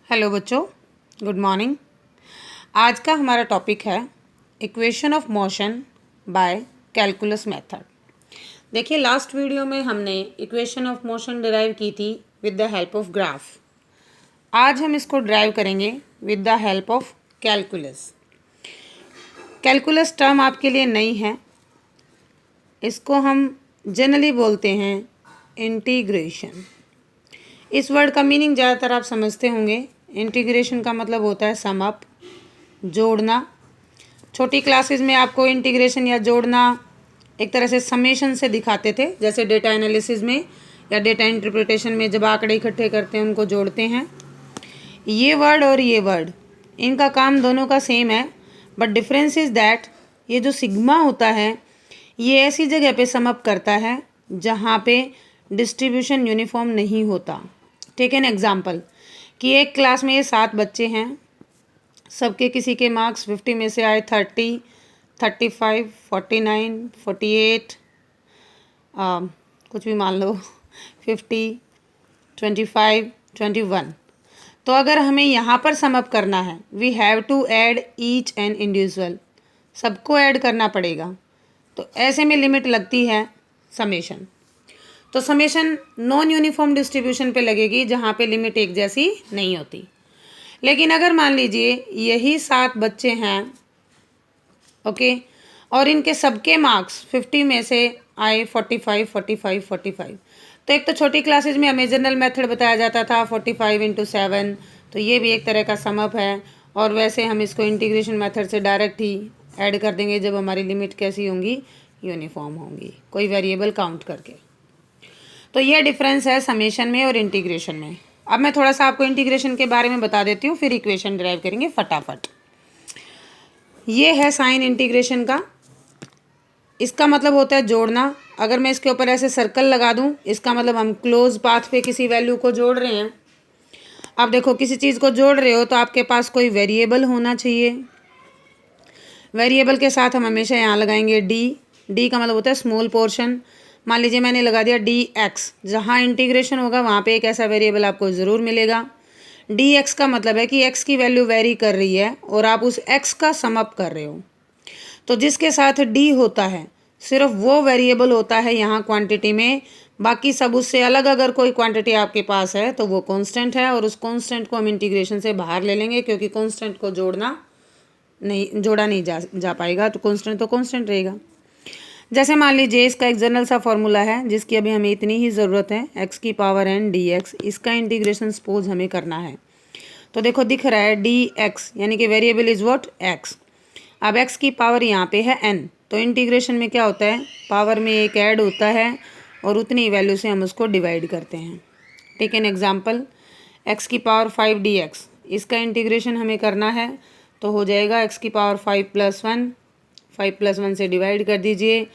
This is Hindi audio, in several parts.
हेलो बच्चों, गुड मॉर्निंग। आज का हमारा टॉपिक है equation of motion by calculus method. देखिए, लास्ट वीडियो में हमने इक्वेशन ऑफ मोशन डिराइव की थी with the help of graph. आज हम इसको डिराइव करेंगे with the help of calculus. Calculus term आपके लिए नई है, इसको हम जनरली बोलते हैं इंटीग्रेशन। इस वर्ड का मीनिंग ज़्यादातर आप समझते होंगे। इंटीग्रेशन का मतलब होता है सम अप, जोड़ना। छोटी क्लासेस में आपको इंटीग्रेशन या जोड़ना एक तरह से समेशन से दिखाते थे, जैसे डेटा एनालिसिस में या डेटा इंटरप्रिटेशन में जब आंकड़े इकट्ठे करते हैं उनको जोड़ते हैं। ये वर्ड और ये वर्ड, इनका काम दोनों का सेम है, बट डिफरेंस इज़ दैट ये जो सिग्मा होता है ये ऐसी जगह पे सम अप करता है जहाँ पे डिस्ट्रीब्यूशन यूनिफॉर्म नहीं होता। टेक एन एग्जाम्पल कि एक क्लास में ये 7 बच्चे हैं, सबके किसी के मार्क्स 50 में से आए 30, 35, 49, 48, कुछ भी मान लो 50, 25, 21। तो अगर हमें यहाँ पर सम अप करना है, we have to add each and individual, सबको ऐड करना पड़ेगा। तो ऐसे में लिमिट लगती है समेशन। तो समेशन नॉन यूनिफॉर्म डिस्ट्रीब्यूशन पे लगेगी जहाँ पे लिमिट एक जैसी नहीं होती। लेकिन अगर मान लीजिए यही 7 बच्चे हैं, ओके, और इनके सबके मार्क्स 50 में से आए 45, 45, 45, तो एक तो छोटी क्लासेज में हमें जनरल मेथड बताया जाता था 45 इंटू 7, तो ये भी एक तरह का समअप है। और वैसे हम इसको इंटीग्रेशन मेथड से डायरेक्ट ही ऐड कर देंगे जब हमारी लिमिट कैसी होंगी, यूनिफॉर्म होंगी, कोई वेरिएबल काउंट करके। तो ये डिफरेंस है समेशन में और इंटीग्रेशन में। अब मैं थोड़ा सा आपको इंटीग्रेशन के बारे में बता देती हूँ, फिर इक्वेशन डिराइव करेंगे फटाफट। ये है साइन इंटीग्रेशन का, इसका मतलब होता है जोड़ना। अगर मैं इसके ऊपर ऐसे सर्कल लगा दूँ, इसका मतलब हम क्लोज पाथ पे किसी वैल्यू को जोड़ रहे हैं। अब देखो, किसी चीज़ को जोड़ रहे हो तो आपके पास कोई वेरिएबल होना चाहिए। वेरिएबल के साथ हम हमेशा यहाँ लगाएंगे डी। डी का मतलब होता है स्मॉल पोर्शन। मान लीजिए मैंने लगा दिया डी एक्स, जहाँ इंटीग्रेशन होगा वहाँ पे एक ऐसा वेरिएबल आपको ज़रूर मिलेगा। डी एक्स का मतलब है कि एक्स की वैल्यू वेरी कर रही है और आप उस एक्स का सम अप कर रहे हो। तो जिसके साथ डी होता है सिर्फ वो वेरिएबल होता है यहाँ क्वांटिटी में, बाकी सब उससे अलग अगर कोई क्वांटिटी आपके पास है तो वो कांस्टेंट है, और उस कांस्टेंट को हम इंटीग्रेशन से बाहर ले लेंगे, क्योंकि कांस्टेंट को जोड़ा नहीं जा पाएगा, तो कांस्टेंट रहेगा। जैसे मान लीजिए इसका एक जनरल सा फॉर्मूला है जिसकी अभी हमें इतनी ही ज़रूरत है, एक्स की पावर एन डी एक्स। इसका इंटीग्रेशन सपोज हमें करना है, तो देखो दिख रहा है डी एक्स, यानी कि वेरिएबल इज व्हाट, एक्स। अब एक्स की पावर यहाँ पे है एन, तो इंटीग्रेशन में क्या होता है, पावर में एक ऐड होता है और उतनी वैल्यू से हम उसको डिवाइड करते हैं। टेक एन एग्जाम्पल, एक्स की पावर 5 डी एक्स, इसका इंटीग्रेशन हमें करना है, तो हो जाएगा एक्स की पावर 5 + 1, 5 + 1 से डिवाइड कर दीजिए,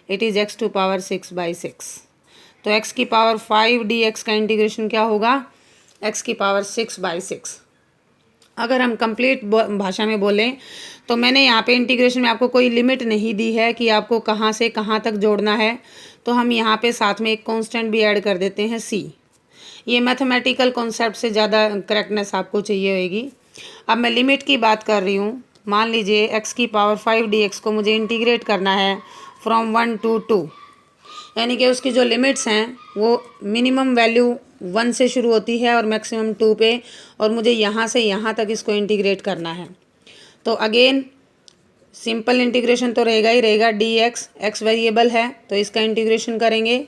it is x to power 6/6। तो एक्स की पावर 5 डी एक्स का इंटीग्रेशन क्या होगा, एक्स की पावर 6/6। अगर हम कंप्लीट भाषा में बोलें तो मैंने यहाँ पे इंटीग्रेशन में आपको कोई लिमिट नहीं दी है कि आपको कहाँ से कहाँ तक जोड़ना है, तो हम यहाँ पे साथ में एक कांस्टेंट भी ऐड कर देते हैं सी। ये मैथमेटिकल कॉन्सेप्ट से ज़्यादा करेक्टनेस आपको चाहिए होगी। अब मैं लिमिट की बात कर रही हूँ। मान लीजिए एक्स की पावर 5 डी एक्स को मुझे इंटीग्रेट करना है फ्रॉम 1 to 2, यानी कि उसकी जो लिमिट्स हैं वो मिनिमम वैल्यू 1 से शुरू होती है और मैक्सिमम 2 पे, और मुझे यहाँ से यहाँ तक इसको इंटीग्रेट करना है। तो अगेन सिंपल इंटीग्रेशन तो रहेगा ही रहेगा, डी एक्स, एक्स वेरिएबल है तो इसका इंटीग्रेशन करेंगे,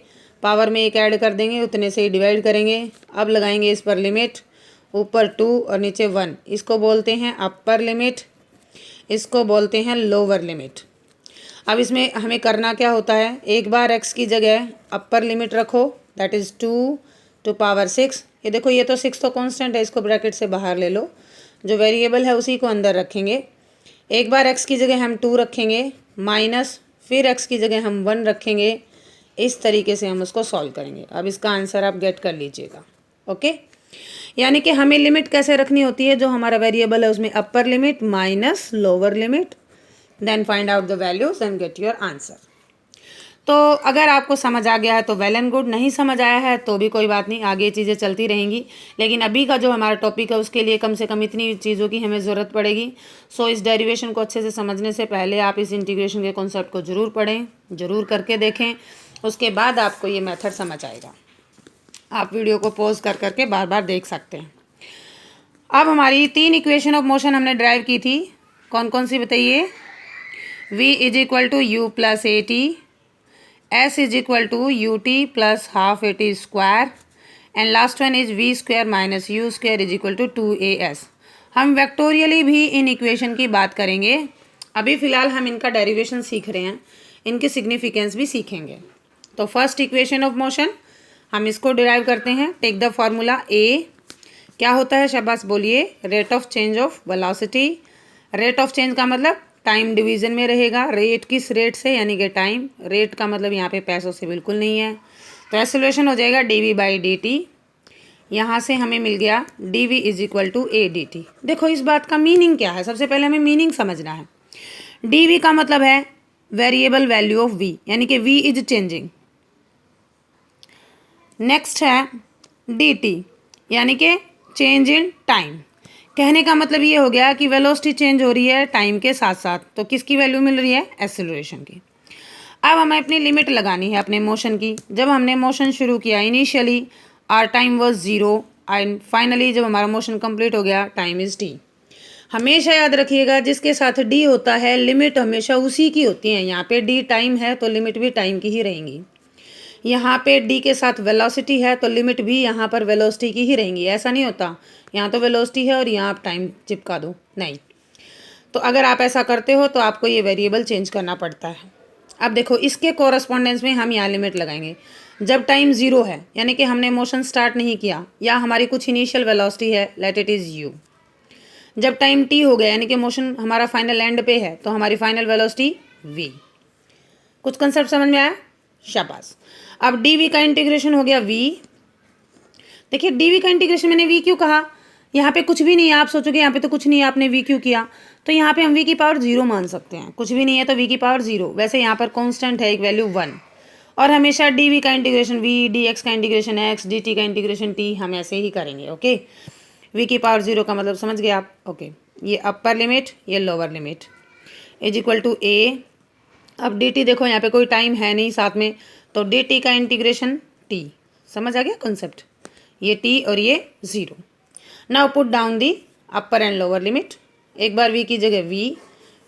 पावर में एक ऐड कर देंगे, उतने से ही डिवाइड करेंगे। अब लगाएंगे इस पर लिमिट, ऊपर 2 और नीचे 1, इसको बोलते हैं अपर लिमिट, इसको बोलते हैं लोअर लिमिट। अब इसमें हमें करना क्या होता है, एक बार x की जगह अपर लिमिट रखो, दैट इज़ 2 to पावर 6। ये देखो, ये तो 6 तो कांस्टेंट है, इसको ब्रैकेट से बाहर ले लो, जो वेरिएबल है उसी को अंदर रखेंगे। एक बार x की जगह हम 2 रखेंगे, माइनस फिर x की जगह हम 1 रखेंगे। इस तरीके से हम उसको सॉल्व करेंगे। अब इसका आंसर आप गेट कर लीजिएगा, ओके। यानी कि हमें लिमिट कैसे रखनी होती है, जो हमारा वेरिएबल है उसमें upper limit minus lower limit, then find out the values and get your answer. तो अगर आपको समझ आ गया है तो वेल एंड गुड, नहीं समझ आया है तो भी कोई बात नहीं, आगे ये चीज़ें चलती रहेंगी। लेकिन अभी का जो हमारा टॉपिक है उसके लिए कम से कम इतनी चीज़ों की हमें ज़रूरत पड़ेगी। सो इस डेरिवेशन को अच्छे से समझने से पहले आप इस इंटीग्रेशन के कॉन्सेप्ट को ज़रूर पढ़ें, ज़रूर करके देखें, उसके बाद आपको ये मेथड समझ आएगा। आप वीडियो को पॉज कर करके बार बार देख सकते हैं। अब हमारी 3 इक्वेशन ऑफ मोशन हमने ड्राइव की थी, कौन कौन सी बताइए? v is equal to u plus a t, s is equal to u t plus half a t square, and last one is v square minus u square is equal to 2as। हम वेक्टोरियली भी इन इक्वेशन की बात करेंगे। अभी फ़िलहाल हम इनका डेरिवेशन सीख रहे हैं, इनके सिग्निफिकेंस भी सीखेंगे। तो फर्स्ट इक्वेशन ऑफ मोशन हम इसको डिराइव करते हैं। टेक द फार्मूला ए, क्या होता है शाबाश बोलिए? Rate of change of velocity. Rate of change का मतलब टाइम डिवीजन में रहेगा। रेट किस रेट से, यानी कि टाइम। रेट का मतलब यहाँ पे पैसों से बिल्कुल नहीं है। तो एक्सेलरेशन हो जाएगा dv बाई डी टी। यहाँ से हमें मिल गया dv is equal to a d t. देखो इस बात का मीनिंग क्या है, सबसे पहले हमें मीनिंग समझना है। dv का मतलब है वेरिएबल वैल्यू ऑफ v, यानी कि v इज चेंजिंग। नेक्स्ट है dt, यानी कि चेंज इन टाइम। कहने का मतलब ये हो गया कि वेलोसिटी चेंज हो रही है टाइम के साथ साथ, तो किसकी वैल्यू मिल रही है? एक्सेलरेशन की। अब हमें अपनी लिमिट लगानी है अपने मोशन की। जब हमने मोशन शुरू किया initially our time was 0 and finally जब हमारा मोशन कंप्लीट हो गया टाइम इज़ t। हमेशा याद रखिएगा जिसके साथ d होता है लिमिट हमेशा उसी की होती है। यहाँ पे d टाइम है तो लिमिट भी टाइम की ही रहेंगी। यहाँ पे d के साथ वेलोसिटी है तो लिमिट भी यहाँ पर वेलोसिटी की ही रहेंगी। ऐसा नहीं होता यहाँ तो वेलोसिटी है और यहाँ आप टाइम चिपका दो, नहीं। तो अगर आप ऐसा करते हो तो आपको ये वेरिएबल चेंज करना पड़ता है। अब देखो इसके कोरस्पॉन्डेंस में हम यहाँ लिमिट लगाएंगे। जब टाइम 0 है यानी कि हमने मोशन स्टार्ट नहीं किया या हमारी कुछ इनिशियल वेलोसिटी है, लेट इट इज़ u। जब टाइम t हो गया यानी कि मोशन हमारा फाइनल एंड पे है तो हमारी फाइनल वेलोसिटी v। कुछ कंसेप्ट समझ में आया? शाबाश। अब dv का इंटीग्रेशन हो गया v। देखिए dv का इंटीग्रेशन मैंने v क्यों कहा? यहाँ पे कुछ भी नहीं है, आप सोचोगे यहाँ पे तो कुछ नहीं है, आपने v क्यों किया? तो यहाँ पे हम v की पावर 0 मान सकते हैं। कुछ भी नहीं है तो v की पावर 0। वैसे यहाँ पर कांस्टेंट है एक वैल्यू 1, और हमेशा dv का इंटीग्रेशन v, dx का इंटीग्रेशन x, dt का इंटीग्रेशन t हम ऐसे ही करेंगे। ओके, v की पावर 0 का मतलब समझ गए आप? ओके, ये अपर लिमिट ये lower limit is equal to a। अब dt देखो यहाँ पे कोई टाइम है नहीं साथ में, तो dt का इंटीग्रेशन t। समझ आ गया कॉन्सेप्ट? ये t और ये 0। Now put down the upper and lower limit. एक बार v की जगह v,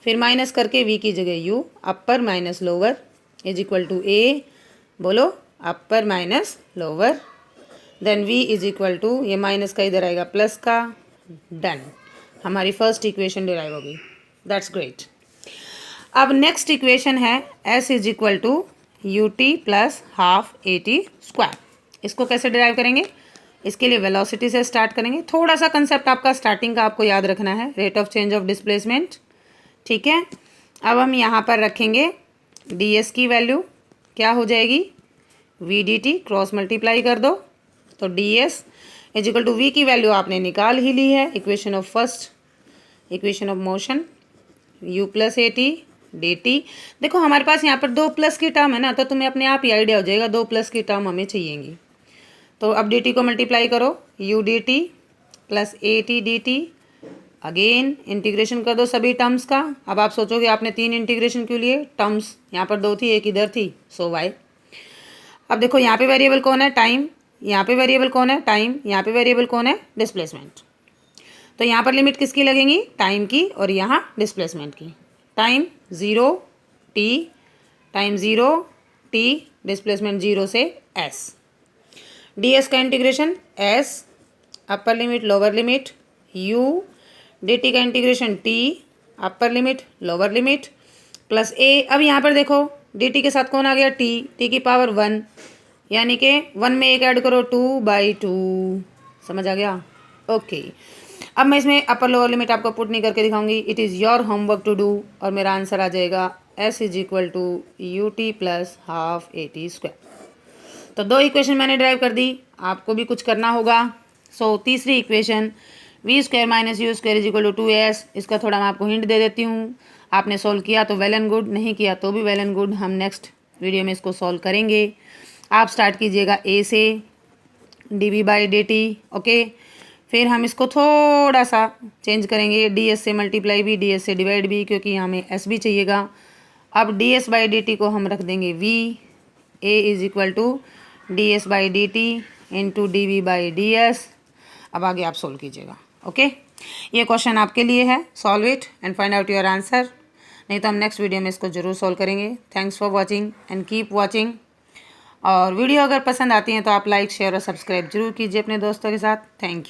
फिर माइनस करके v की जगह u, upper minus lower is equal to a। बोलो upper minus lower, then v is equal to, ये माइनस का इधर आएगा प्लस का, डन। हमारी फर्स्ट इक्वेशन डिराइव होगी। That's great. अब नेक्स्ट इक्वेशन है s is equal to u t plus half a t square. इसको कैसे डिराइव करेंगे? इसके लिए वेलोसिटी से स्टार्ट करेंगे। थोड़ा सा कंसेप्ट आपका स्टार्टिंग का आपको याद रखना है, rate of change of displacement, ठीक है। अब हम यहाँ पर रखेंगे ds की वैल्यू क्या हो जाएगी? v dt, क्रॉस मल्टीप्लाई कर दो तो ds is equal to v की वैल्यू आपने निकाल ही ली है। Equation of first equation of motion u plus a t d t. देखो हमारे पास यहाँ पर 2 प्लस की टर्म है ना, तो तुम्हें अपने आप ही आइडिया हो जाएगा 2 प्लस की टर्म हमें चाहिएगी। तो अब डी टी को मल्टीप्लाई करो, U D T plus a t d T, again integration कर दो सभी टर्म्स का। अब आप सोचोगे आपने 3 इंटीग्रेशन क्यों लिए? टर्म्स यहाँ पर 2 थी, एक इधर थी, सो वाई। अब देखो यहाँ पे वेरिएबल कौन है? टाइम। यहाँ पे वेरिएबल कौन है? टाइम। यहाँ पे वेरिएबल कौन है? डिस्प्लेसमेंट। तो यहाँ पर लिमिट किसकी लगेंगी? टाइम की, और यहाँ डिस्प्लेसमेंट की। Time 0 t, time 0 t, displacement 0 से s। ds का integration s, upper limit lower limit u, dt का integration t, upper limit lower limit plus a। अब यहाँ पर देखो dt के साथ कौन आ गया? t की पावर 1, यानी कि 1 में 1 ऐड करो 2/2। समझ आ गया? ओके। अब मैं इसमें अपर लोअर लिमिट आपको पुट नहीं करके दिखाऊंगी, it is your homework to do, और मेरा आंसर आ जाएगा s is equal to u t plus half a t square. तो 2 इक्वेशन मैंने ड्राइव कर दी, आपको भी कुछ करना होगा। सो तीसरी equation v square minus u square is equal to 2s। इसका थोड़ा मैं आपको हिंट दे देती हूँ, आपने सोल्व किया तो वेल एंड गुड, नहीं किया तो भी वेल एंड गुड। हम नेक्स्ट वीडियो में इसको सॉल्व करेंगे। आप स्टार्ट कीजिएगा ए से dv/dt। ओके, फिर हम इसको थोड़ा सा चेंज करेंगे, ds से मल्टीप्लाई भी, ds से डिवाइड भी, क्योंकि हमें s भी चाहिएगा। अब ds/dt को हम रख देंगे v, a is equal to ds/dt into dv/ds। अब आगे आप सोल्व कीजिएगा। ओके, ये क्वेश्चन आपके लिए है, solve it and find out your answer. नहीं तो हम नेक्स्ट वीडियो में इसको ज़रूर सॉल्व करेंगे। Thanks for watching and keep watching. और वीडियो अगर पसंद आती है तो आप लाइक, शेयर और सब्सक्राइब जरूर कीजिए अपने दोस्तों के साथ। Thank you.